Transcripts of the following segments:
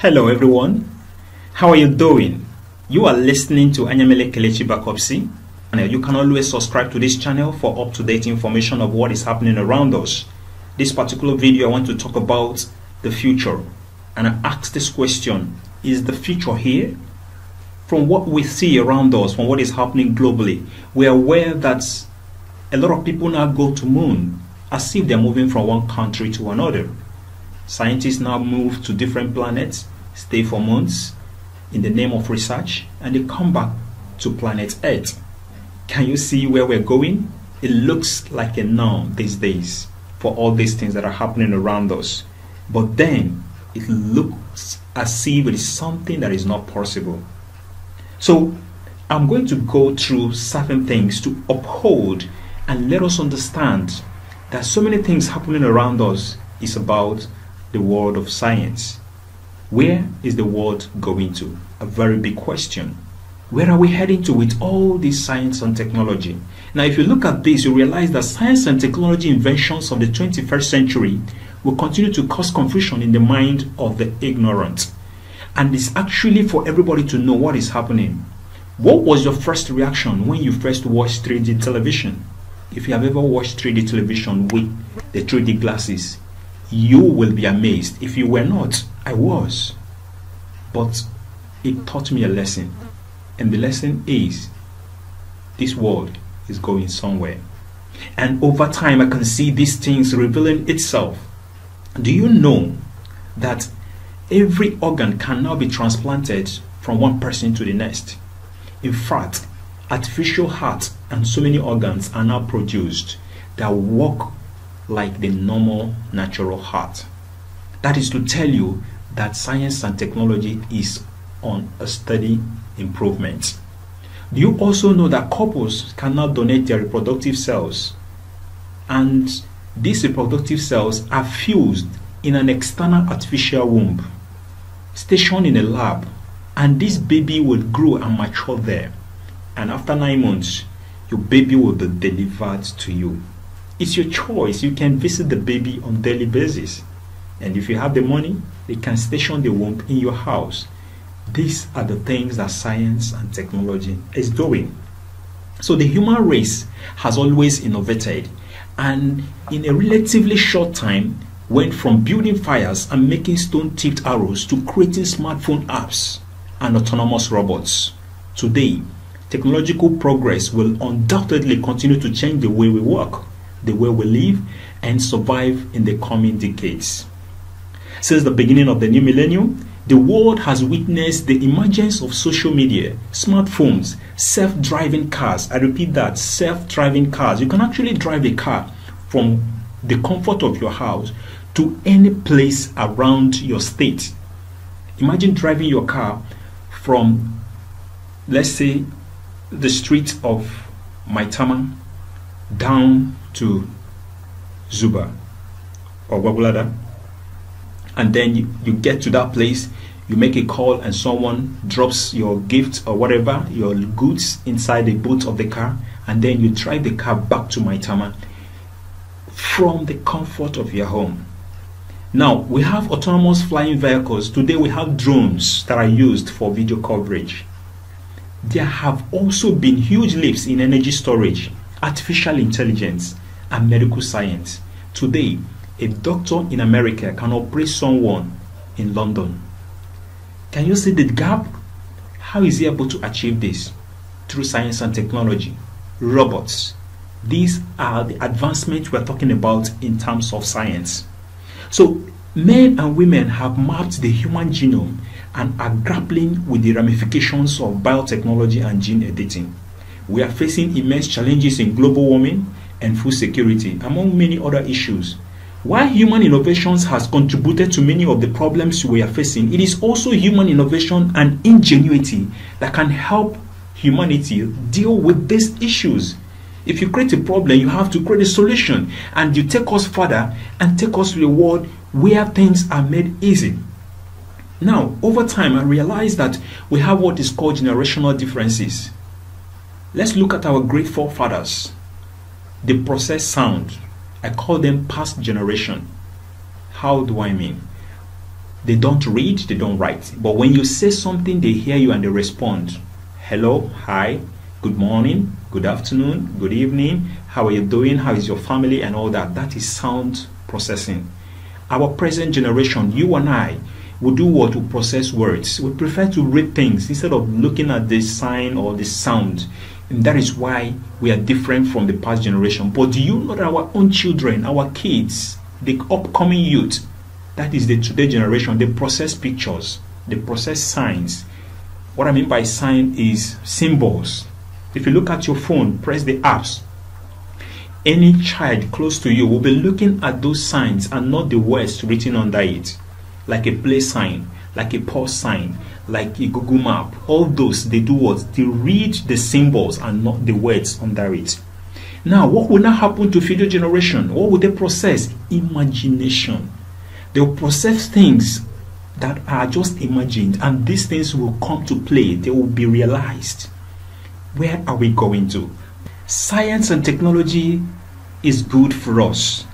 Hello everyone, how are you doing? You are listening to Anyamele Kelechi Bakopsi, and you can always subscribe to this channel for up-to-date information of what is happening around us. This particular video I want to talk about the future, and I ask this question: is the future here? From what we see around us, from what is happening globally, we are aware that a lot of people now go to moon as if they're moving from one country to another. Scientists now move to different planets, stay for months in the name of research, and they come back to planet Earth. Can you see where we're going? It looks like a norm these days for all these things that are happening around us. But then it looks as if it is something that is not possible. So I'm going to go through certain things to uphold and let us understand that so many things happening around us is about the world of science. Where is the world going to? A very big question. Where are we heading to with all this science and technology? Now, if you look at this, you realize that science and technology inventions of the 21st century will continue to cause confusion in the mind of the ignorant. And it's actually for everybody to know what is happening. What was your first reaction when you first watched 3D television? If you have ever watched 3D television with the 3D glasses, you will be amazed. If you were not, I was. But it taught me a lesson. And the lesson is, this world is going somewhere. And over time, I can see these things revealing itself. Do you know that every organ can now be transplanted from one person to the next? In fact, artificial heart and so many organs are now produced that work like the normal natural heart. That is to tell you that science and technology is on a steady improvement. Do you also know that couples can now donate their reproductive cells, and these reproductive cells are fused in an external artificial womb stationed in a lab, and this baby will grow and mature there, and after 9 months your baby will be delivered to you. It's your choice. You can visit the baby on a daily basis, and if you have the money, they can station the womb in your house. These are the things that science and technology is doing. So the human race has always innovated, and in a relatively short time went from building fires and making stone-tipped arrows to creating smartphone apps and autonomous robots. Today, technological progress will undoubtedly continue to change the way we work, the way we live and survive in the coming decades. Since the beginning of the new millennium, the world has witnessed the emergence of social media, smartphones, self-driving cars. I repeat that, self-driving cars. You can actually drive a car from the comfort of your house to any place around your state. Imagine driving your car from, let's say, the street of Maitama down to Zuba or Wabulada, and then you get to that place, you make a call, and someone drops your gift or whatever, your goods, inside the boot of the car, and then you drive the car back to Maitama from the comfort of your home. Now, we have autonomous flying vehicles. Today we have drones that are used for video coverage. There have also been huge leaps in energy storage, artificial intelligence, and medical science. Today, a doctor in America can operate someone in London. Can you see the gap? How is he able to achieve this? Through science and technology, robots. These are the advancements we're talking about in terms of science. So, men and women have mapped the human genome and are grappling with the ramifications of biotechnology and gene editing. We are facing immense challenges in global warming and food security, among many other issues. While human innovations has contributed to many of the problems we are facing, it is also human innovation and ingenuity that can help humanity deal with these issues. If you create a problem, you have to create a solution, and you take us further and take us to a world where things are made easy. Now, over time, I realized that we have what is called generational differences. Let's look at our great forefathers. They process sound. I call them past generation. How do I mean? They don't read, they don't write. But when you say something, they hear you and they respond. Hello, hi, good morning, good afternoon, good evening, how are you doing, how is your family, and all that. That is sound processing. Our present generation, you and I, we do what? We process words. We prefer to read things instead of looking at the sign or the sound. And that is why we are different from the past generation. But do you know that our own children, our kids, the upcoming youth, that is the today generation, they process pictures, they process signs. What I mean by sign is symbols. If you look at your phone, press the apps, any child close to you will be looking at those signs and not the words written under it. Like a play sign, like a pause sign, like a Google map. All those, they do what? They read the symbols and not the words under it. Now, what will now happen to future generation? What will they process? Imagination. They will process things that are just imagined, and these things will come to play. They will be realized. Where are we going to? Science and technology is good for us.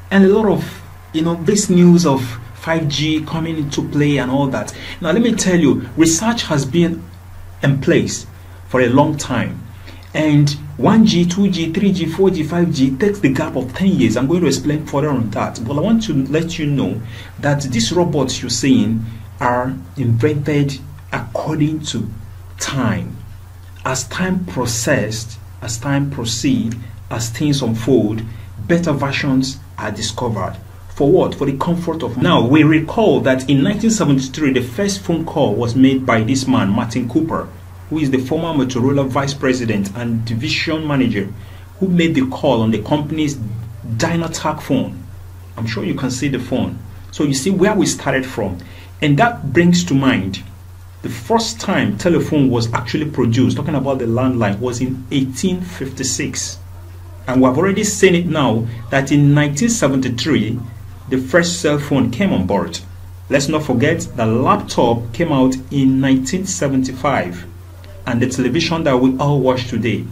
And a lot of, this news of 5G coming into play and all that. Now, let me tell you, research has been in place for a long time. And 1G, 2G, 3G, 4G, 5G takes the gap of 10 years. I'm going to explain further on that. But I want to let you know that these robots you're seeing are invented according to time. As time processed, as time proceeds, as things unfold, better versions are discovered. For what? For the comfort of. Now, we recall that in 1973, the first phone call was made by this man, Martin Cooper, who is the former Motorola vice president and division manager, who made the call on the company's Dynatac phone. I'm sure you can see the phone. So you see where we started from. And that brings to mind the first time telephone was actually produced, talking about the landline, was in 1856. And we have already seen it now that in 1973, the first cell phone came on board. Let's not forget the laptop came out in 1975. And the television that we all watch today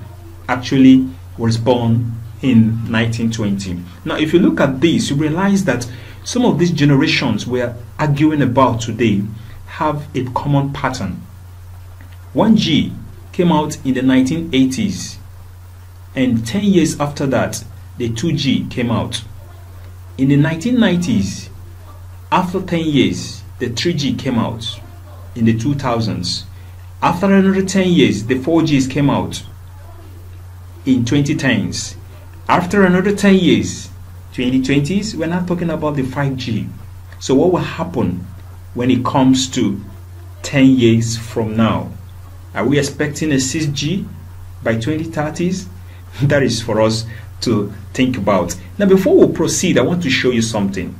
actually was born in 1920. Now, if you look at this, you realize that some of these generations we're arguing about today have a common pattern. 1G came out in the 1980s, and 10 years after that, the 2G came out. In the 1990s, after 10 years, the 3G came out in the 2000s. After another 10 years, the 4Gs came out in 2010s. After another 10 years, 2020s, we're not talking about the 5G. So what will happen when it comes to 10 years from now? Are we expecting a 6G by 2030s? That is for us to think about. Now, before we proceed, I want to show you something.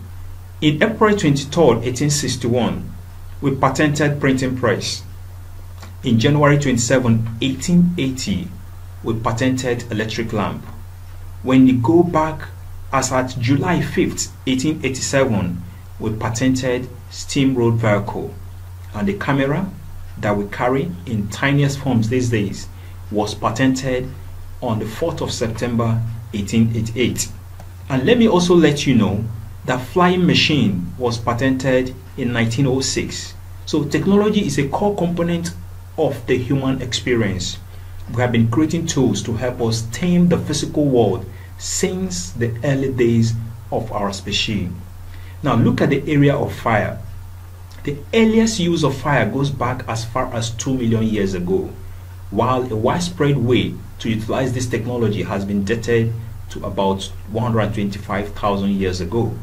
In April 23rd, 1861, we patented printing press. In January 27, 1880, we patented electric lamp. When you go back, as at July 5th, 1887, we patented steam road vehicle. And the camera that we carry in tiniest forms these days was patented on the 4th of September, 1888. And let me also let you know that flying machine was patented in 1906. So technology is a core component of the human experience. We have been creating tools to help us tame the physical world since the early days of our species. Now look at the area of fire. The earliest use of fire goes back as far as 2 million years ago, while a widespread way to utilize this technology has been dated to about 125,000 years ago.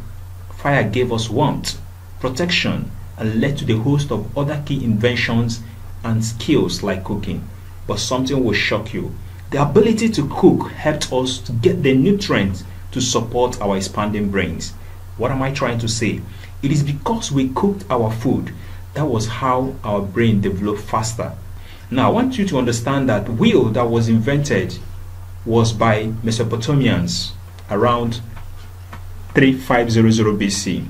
Fire gave us warmth, protection, and led to the host of other key inventions and skills like cooking. But something will shock you. The ability to cook helped us to get the nutrients to support our expanding brains. What am I trying to say? It is because we cooked our food. That was how our brain developed faster. Now, I want you to understand that wheel that was invented was by Mesopotamians around 3500 BC.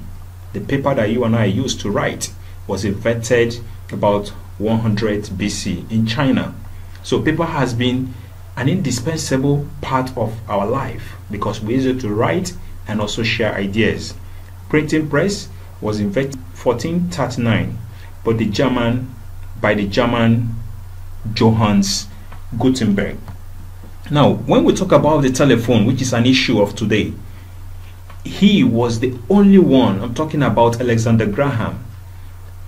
The paper that you and I used to write was invented about 100 BC in China. So paper has been an indispensable part of our life because we use it to write and also share ideas. Printing press was invented in 1439 by the German Johannes Gutenberg. Now, when we talk about the telephone, which is an issue of today, he was the only one, I'm talking about Alexander Graham,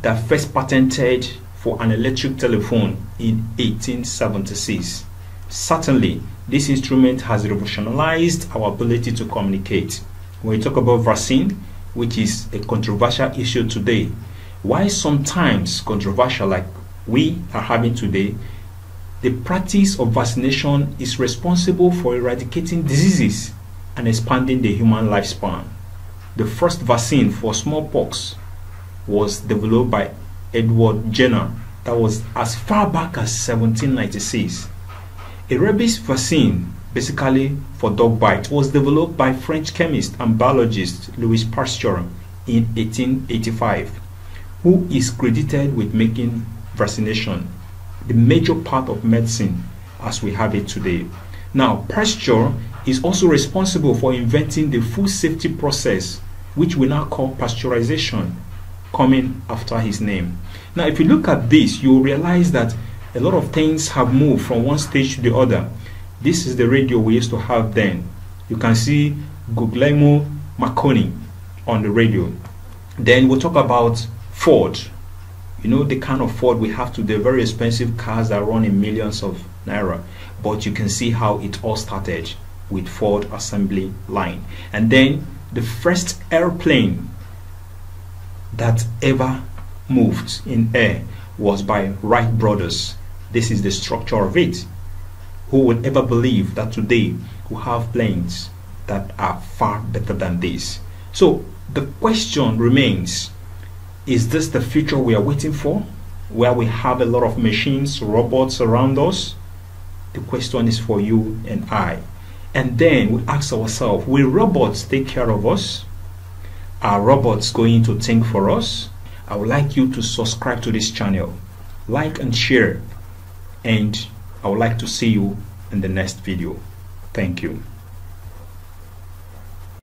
that first patented for an electric telephone in 1876. Certainly, this instrument has revolutionized our ability to communicate. When we talk about vaccine, which is a controversial issue today, why sometimes controversial like we are having today, the practice of vaccination is responsible for eradicating diseases and expanding the human lifespan. The first vaccine for smallpox was developed by Edward Jenner. That was as far back as 1796. A rabies vaccine, basically for dog bite, was developed by French chemist and biologist Louis Pasteur in 1885, who is credited with making vaccination the major part of medicine as we have it today. Now, Pasteur is also responsible for inventing the food safety process, which we now call pasteurization, coming after his name. Now, if you look at this, you will realize that a lot of things have moved from one stage to the other. This is the radio we used to have then. You can see Guglielmo Marconi on the radio. Then we'll talk about Ford. You know, the kind of Ford we have today, very expensive cars that run in millions of naira. But you can see how it all started with Ford assembly line. And then the first airplane that ever moved in air was by Wright brothers. This is the structure of it. Who would ever believe that today we have planes that are far better than this? So the question remains, is this the future we are waiting for, where we have a lot of machines, robots around us? The question is for you and I. And then we ask ourselves, will robots take care of us? Are robots going to think for us? I would like you to subscribe to this channel, like and share, and I would like to see you in the next video. Thank you.